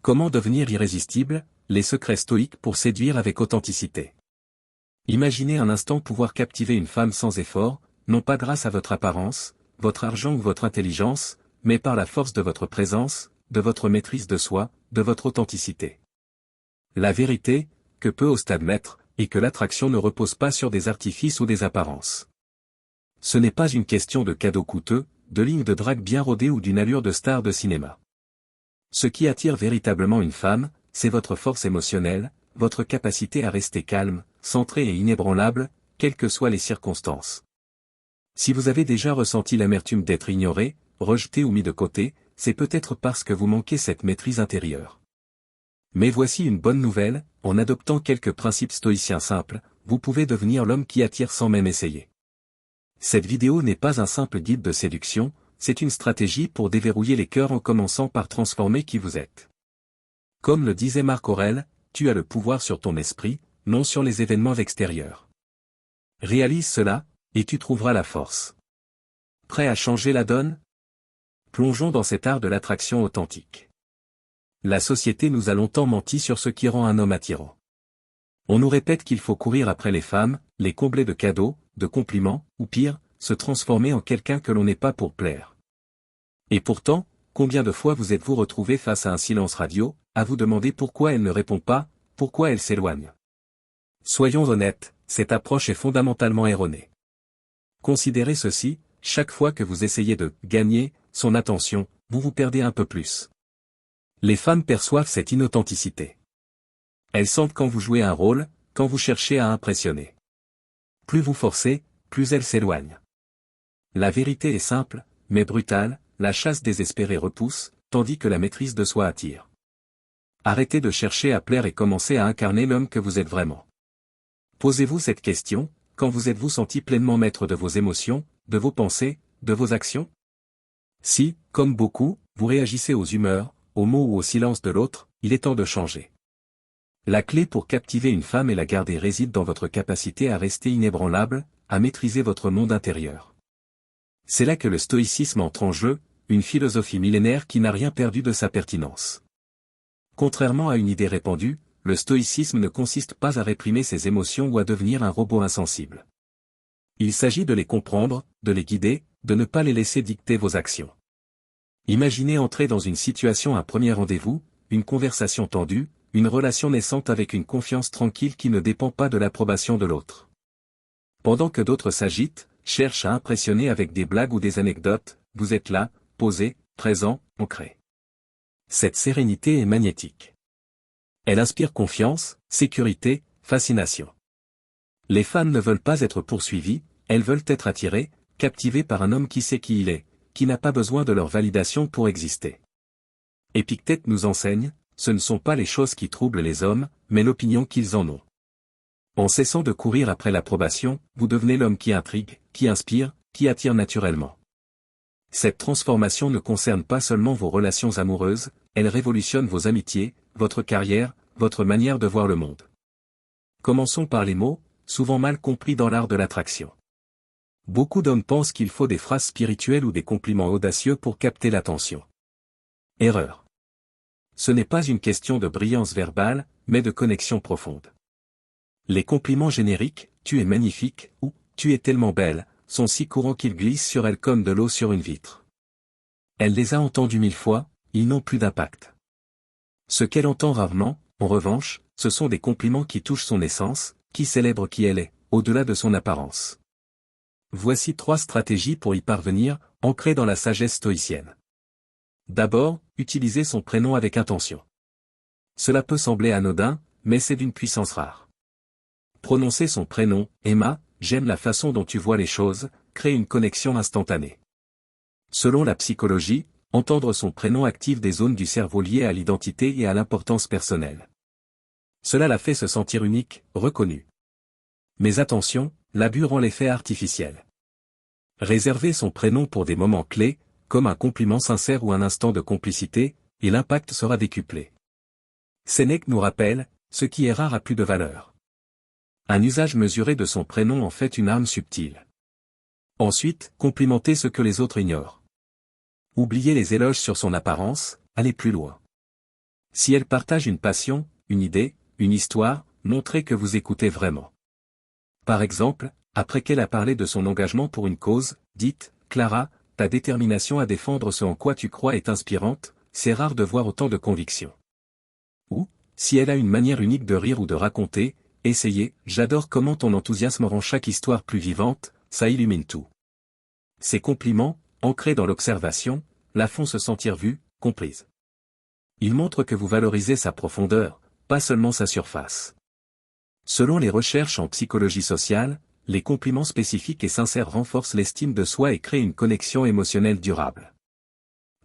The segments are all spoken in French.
Comment devenir irrésistible, les secrets stoïques pour séduire avec authenticité. Imaginez un instant pouvoir captiver une femme sans effort, non pas grâce à votre apparence, votre argent ou votre intelligence, mais par la force de votre présence, de votre maîtrise de soi, de votre authenticité. La vérité, que peu osent admettre, est que l'attraction ne repose pas sur des artifices ou des apparences. Ce n'est pas une question de cadeaux coûteux, de lignes de drague bien rodées ou d'une allure de star de cinéma. Ce qui attire véritablement une femme, c'est votre force émotionnelle, votre capacité à rester calme, centré et inébranlable, quelles que soient les circonstances. Si vous avez déjà ressenti l'amertume d'être ignoré, rejeté ou mis de côté, c'est peut-être parce que vous manquez cette maîtrise intérieure. Mais voici une bonne nouvelle, en adoptant quelques principes stoïciens simples, vous pouvez devenir l'homme qui attire sans même essayer. Cette vidéo n'est pas un simple guide de séduction, c'est une stratégie pour déverrouiller les cœurs en commençant par transformer qui vous êtes. Comme le disait Marc Aurèle, tu as le pouvoir sur ton esprit, non sur les événements extérieurs. Réalise cela, et tu trouveras la force. Prêt à changer la donne? Plongeons dans cet art de l'attraction authentique. La société nous a longtemps menti sur ce qui rend un homme attirant. On nous répète qu'il faut courir après les femmes, les combler de cadeaux, de compliments, ou pire, se transformer en quelqu'un que l'on n'est pas pour plaire. Et pourtant, combien de fois vous êtes-vous retrouvé face à un silence radio, à vous demander pourquoi elle ne répond pas, pourquoi elle s'éloigne? Soyons honnêtes, cette approche est fondamentalement erronée. Considérez ceci, chaque fois que vous essayez de « gagner » son attention, vous vous perdez un peu plus. Les femmes perçoivent cette inauthenticité. Elles sentent quand vous jouez un rôle, quand vous cherchez à impressionner. Plus vous forcez, plus elles s'éloignent. La vérité est simple, mais brutale, la chasse désespérée repousse, tandis que la maîtrise de soi attire. Arrêtez de chercher à plaire et commencez à incarner l'homme que vous êtes vraiment. Posez-vous cette question, quand vous êtes-vous senti pleinement maître de vos émotions, de vos pensées, de vos actions? Si, comme beaucoup, vous réagissez aux humeurs, aux mots ou au silence de l'autre, il est temps de changer. La clé pour captiver une femme et la garder réside dans votre capacité à rester inébranlable, à maîtriser votre monde intérieur. C'est là que le stoïcisme entre en jeu, une philosophie millénaire qui n'a rien perdu de sa pertinence. Contrairement à une idée répandue, le stoïcisme ne consiste pas à réprimer ses émotions ou à devenir un robot insensible. Il s'agit de les comprendre, de les guider, de ne pas les laisser dicter vos actions. Imaginez entrer dans une situation un premier rendez-vous, une conversation tendue, une relation naissante avec une confiance tranquille qui ne dépend pas de l'approbation de l'autre. Pendant que d'autres s'agitent, cherchent à impressionner avec des blagues ou des anecdotes, vous êtes là, posé, présent, ancré. Cette sérénité est magnétique. Elle inspire confiance, sécurité, fascination. Les femmes ne veulent pas être poursuivies, elles veulent être attirées, captivées par un homme qui sait qui il est, qui n'a pas besoin de leur validation pour exister. Épictète nous enseigne, ce ne sont pas les choses qui troublent les hommes, mais l'opinion qu'ils en ont. En cessant de courir après l'approbation, vous devenez l'homme qui intrigue, qui inspire, qui attire naturellement. Cette transformation ne concerne pas seulement vos relations amoureuses, elle révolutionne vos amitiés, votre carrière, votre manière de voir le monde. Commençons par les mots, souvent mal compris dans l'art de l'attraction. Beaucoup d'hommes pensent qu'il faut des phrases spirituelles ou des compliments audacieux pour capter l'attention. Erreur. Ce n'est pas une question de brillance verbale, mais de connexion profonde. Les compliments génériques, tu es magnifique, ou tu es tellement belle, sont si courants qu'ils glissent sur elle comme de l'eau sur une vitre. Elle les a entendus 1000 fois, ils n'ont plus d'impact. Ce qu'elle entend rarement, en revanche, ce sont des compliments qui touchent son essence, qui célèbrent qui elle est, au-delà de son apparence. Voici 3 stratégies pour y parvenir, ancrées dans la sagesse stoïcienne. D'abord, utilisez son prénom avec intention. Cela peut sembler anodin, mais c'est d'une puissance rare. Prononcer son prénom, Emma, j'aime la façon dont tu vois les choses, crée une connexion instantanée. Selon la psychologie, entendre son prénom active des zones du cerveau liées à l'identité et à l'importance personnelle. Cela la fait se sentir unique, reconnue. Mais attention, l'abus rend l'effet artificiel. Réservez son prénom pour des moments clés, comme un compliment sincère ou un instant de complicité, et l'impact sera décuplé. Sénèque nous rappelle, ce qui est rare a plus de valeur. Un usage mesuré de son prénom en fait une arme subtile. Ensuite, complimentez ce que les autres ignorent. Oubliez les éloges sur son apparence, allez plus loin. Si elle partage une passion, une idée, une histoire, montrez que vous écoutez vraiment. Par exemple, après qu'elle a parlé de son engagement pour une cause, dites, Clara, ta détermination à défendre ce en quoi tu crois est inspirante, c'est rare de voir autant de conviction. Ou, si elle a une manière unique de rire ou de raconter, essayez, j'adore comment ton enthousiasme rend chaque histoire plus vivante, ça illumine tout. Ces compliments, ancrés dans l'observation, la font se sentir vue, comprise. Ils montrent que vous valorisez sa profondeur, pas seulement sa surface. Selon les recherches en psychologie sociale, les compliments spécifiques et sincères renforcent l'estime de soi et créent une connexion émotionnelle durable.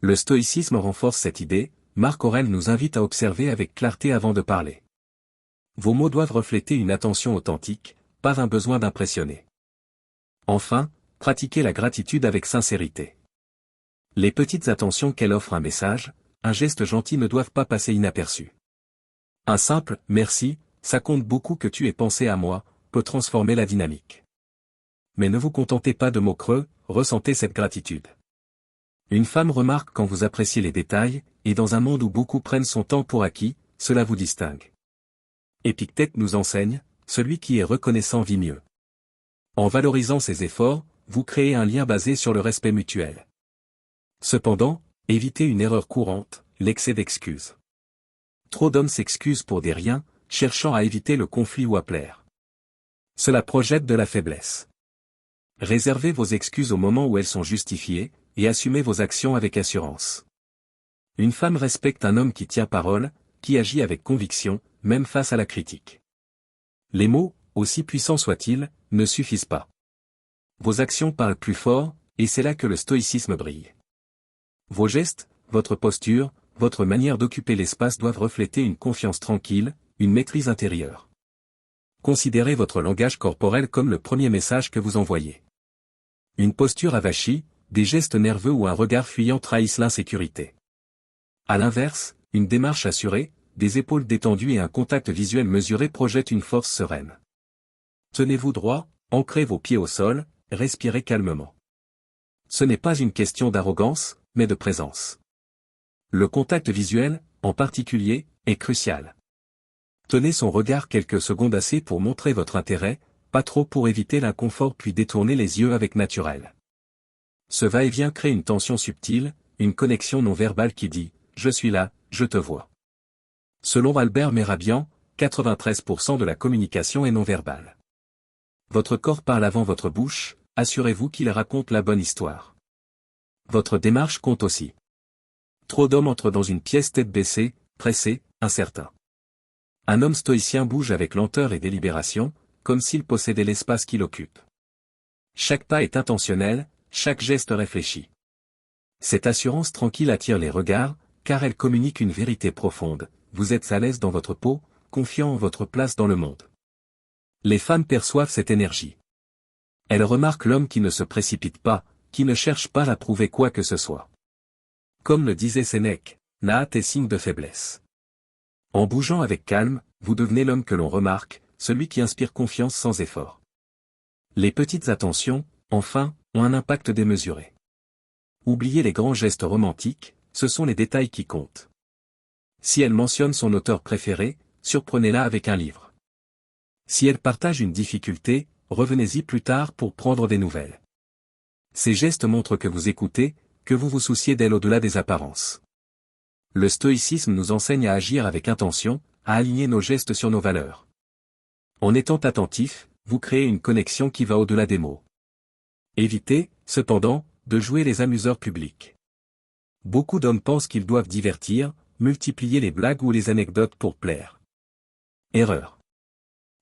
Le stoïcisme renforce cette idée, Marc Aurèle nous invite à observer avec clarté avant de parler. Vos mots doivent refléter une attention authentique, pas un besoin d'impressionner. Enfin, pratiquez la gratitude avec sincérité. Les petites attentions qu'elle offre un message, un geste gentil ne doivent pas passer inaperçus. Un simple « merci », ça compte beaucoup que tu aies pensé à moi, peut transformer la dynamique. Mais ne vous contentez pas de mots creux, ressentez cette gratitude. Une femme remarque quand vous appréciez les détails, et dans un monde où beaucoup prennent son temps pour acquis, cela vous distingue. Épictète nous enseigne, celui qui est reconnaissant vit mieux. En valorisant ses efforts, vous créez un lien basé sur le respect mutuel. Cependant, évitez une erreur courante, l'excès d'excuses. Trop d'hommes s'excusent pour des riens, cherchant à éviter le conflit ou à plaire. Cela projette de la faiblesse. Réservez vos excuses au moment où elles sont justifiées, et assumez vos actions avec assurance. Une femme respecte un homme qui tient parole, qui agit avec conviction, même face à la critique. Les mots, aussi puissants soient-ils, ne suffisent pas. Vos actions parlent plus fort, et c'est là que le stoïcisme brille. Vos gestes, votre posture, votre manière d'occuper l'espace doivent refléter une confiance tranquille, une maîtrise intérieure. Considérez votre langage corporel comme le premier message que vous envoyez. Une posture avachie, des gestes nerveux ou un regard fuyant trahissent l'insécurité. À l'inverse, une démarche assurée, des épaules détendues et un contact visuel mesuré projettent une force sereine. Tenez-vous droit, ancrez vos pieds au sol, respirez calmement. Ce n'est pas une question d'arrogance, mais de présence. Le contact visuel, en particulier, est crucial. Tenez son regard quelques secondes assez pour montrer votre intérêt, pas trop pour éviter l'inconfort puis détourner les yeux avec naturel. Ce va-et-vient crée une tension subtile, une connexion non verbale qui dit « Je suis là, je te vois ». Selon Albert Mehrabian, 93% de la communication est non verbale. Votre corps parle avant votre bouche, assurez-vous qu'il raconte la bonne histoire. Votre démarche compte aussi. Trop d'hommes entrent dans une pièce tête baissée, pressés, incertains. Un homme stoïcien bouge avec lenteur et délibération, comme s'il possédait l'espace qu'il occupe. Chaque pas est intentionnel, chaque geste réfléchi. Cette assurance tranquille attire les regards, car elle communique une vérité profonde, vous êtes à l'aise dans votre peau, confiant en votre place dans le monde. Les femmes perçoivent cette énergie. Elles remarquent l'homme qui ne se précipite pas, qui ne cherche pas à prouver quoi que ce soit. Comme le disait Sénèque, la hâte est signe de faiblesse. En bougeant avec calme, vous devenez l'homme que l'on remarque, celui qui inspire confiance sans effort. Les petites attentions, enfin, ont un impact démesuré. Oubliez les grands gestes romantiques, ce sont les détails qui comptent. Si elle mentionne son auteur préféré, surprenez-la avec un livre. Si elle partage une difficulté, revenez-y plus tard pour prendre des nouvelles. Ces gestes montrent que vous écoutez, que vous vous souciez d'elle au-delà des apparences. Le stoïcisme nous enseigne à agir avec intention, à aligner nos gestes sur nos valeurs. En étant attentif, vous créez une connexion qui va au-delà des mots. Évitez, cependant, de jouer les amuseurs publics. Beaucoup d'hommes pensent qu'ils doivent divertir, multiplier les blagues ou les anecdotes pour plaire. Erreur.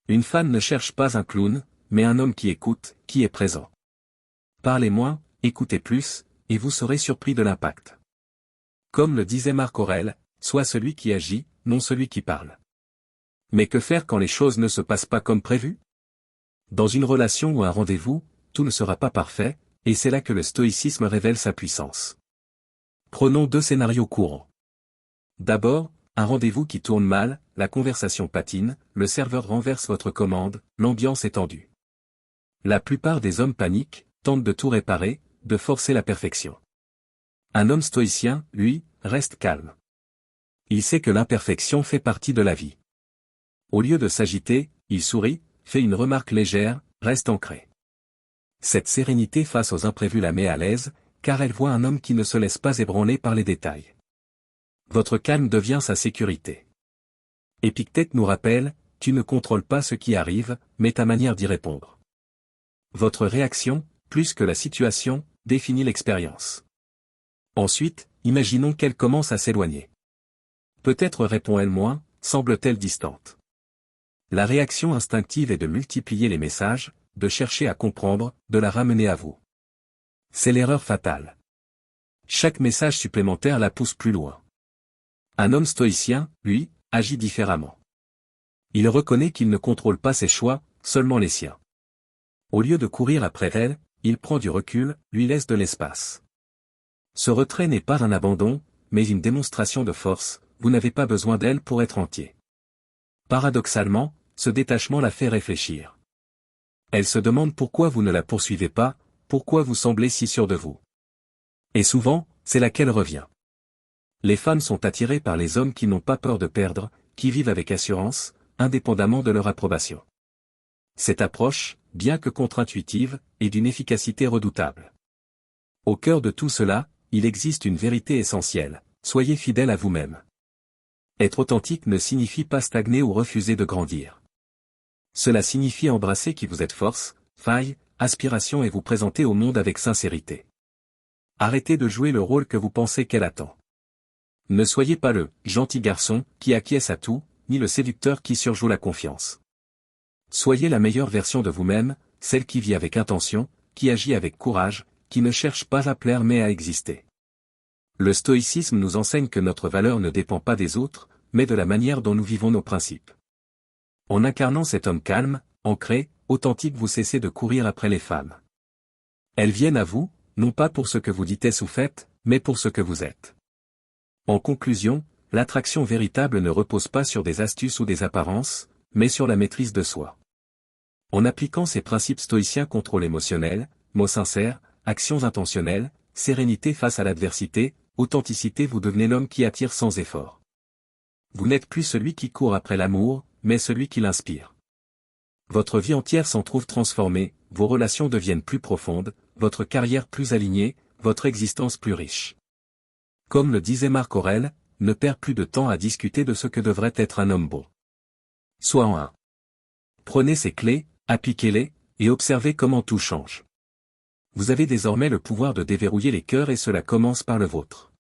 Une femme ne cherche pas un clown, mais un homme qui écoute, qui est présent. Parlez moins, écoutez plus, et vous serez surpris de l'impact. Comme le disait Marc Aurèle, sois celui qui agit, non celui qui parle. Mais que faire quand les choses ne se passent pas comme prévu? Dans une relation ou un rendez-vous, tout ne sera pas parfait, et c'est là que le stoïcisme révèle sa puissance. Prenons deux scénarios courants. D'abord, un rendez-vous qui tourne mal, la conversation patine, le serveur renverse votre commande, l'ambiance est tendue. La plupart des hommes paniquent, tentent de tout réparer, de forcer la perfection. Un homme stoïcien, lui, reste calme. Il sait que l'imperfection fait partie de la vie. Au lieu de s'agiter, il sourit, fait une remarque légère, reste ancré. Cette sérénité face aux imprévus la met à l'aise, car elle voit un homme qui ne se laisse pas ébranler par les détails. Votre calme devient sa sécurité. Épictète nous rappelle, tu ne contrôles pas ce qui arrive, mais ta manière d'y répondre. Votre réaction, plus que la situation, définit l'expérience. Ensuite, imaginons qu'elle commence à s'éloigner. Peut-être répond-elle moins, semble-t-elle distante. La réaction instinctive est de multiplier les messages, de chercher à comprendre, de la ramener à vous. C'est l'erreur fatale. Chaque message supplémentaire la pousse plus loin. Un homme stoïcien, lui, agit différemment. Il reconnaît qu'il ne contrôle pas ses choix, seulement les siens. Au lieu de courir après elle, il prend du recul, lui laisse de l'espace. Ce retrait n'est pas un abandon, mais une démonstration de force, vous n'avez pas besoin d'elle pour être entier. Paradoxalement, ce détachement la fait réfléchir. Elle se demande pourquoi vous ne la poursuivez pas, pourquoi vous semblez si sûr de vous. Et souvent, c'est là qu'elle revient. Les femmes sont attirées par les hommes qui n'ont pas peur de perdre, qui vivent avec assurance, indépendamment de leur approbation. Cette approche, bien que contre-intuitive, est d'une efficacité redoutable. Au cœur de tout cela, il existe une vérité essentielle, soyez fidèle à vous-même. Être authentique ne signifie pas stagner ou refuser de grandir. Cela signifie embrasser qui vous êtes force, faille, aspiration et vous présenter au monde avec sincérité. Arrêtez de jouer le rôle que vous pensez qu'elle attend. Ne soyez pas le « gentil garçon » qui acquiesce à tout, ni le séducteur qui surjoue la confiance. Soyez la meilleure version de vous-même, celle qui vit avec intention, qui agit avec courage, qui ne cherche pas à plaire mais à exister. Le stoïcisme nous enseigne que notre valeur ne dépend pas des autres, mais de la manière dont nous vivons nos principes. En incarnant cet homme calme, ancré, authentique, vous cessez de courir après les femmes. Elles viennent à vous, non pas pour ce que vous dites ou faites, mais pour ce que vous êtes. En conclusion, l'attraction véritable ne repose pas sur des astuces ou des apparences, mais sur la maîtrise de soi. En appliquant ces principes stoïciens, contrôle émotionnel, mots sincères, actions intentionnelles, sérénité face à l'adversité, authenticité, vous devenez l'homme qui attire sans effort. Vous n'êtes plus celui qui court après l'amour, mais celui qui l'inspire. Votre vie entière s'en trouve transformée, vos relations deviennent plus profondes, votre carrière plus alignée, votre existence plus riche. Comme le disait Marc Aurèle, ne perds plus de temps à discuter de ce que devrait être un homme bon. Sois en un. Prenez ces clés, appliquez-les, et observez comment tout change. Vous avez désormais le pouvoir de déverrouiller les cœurs et cela commence par le vôtre.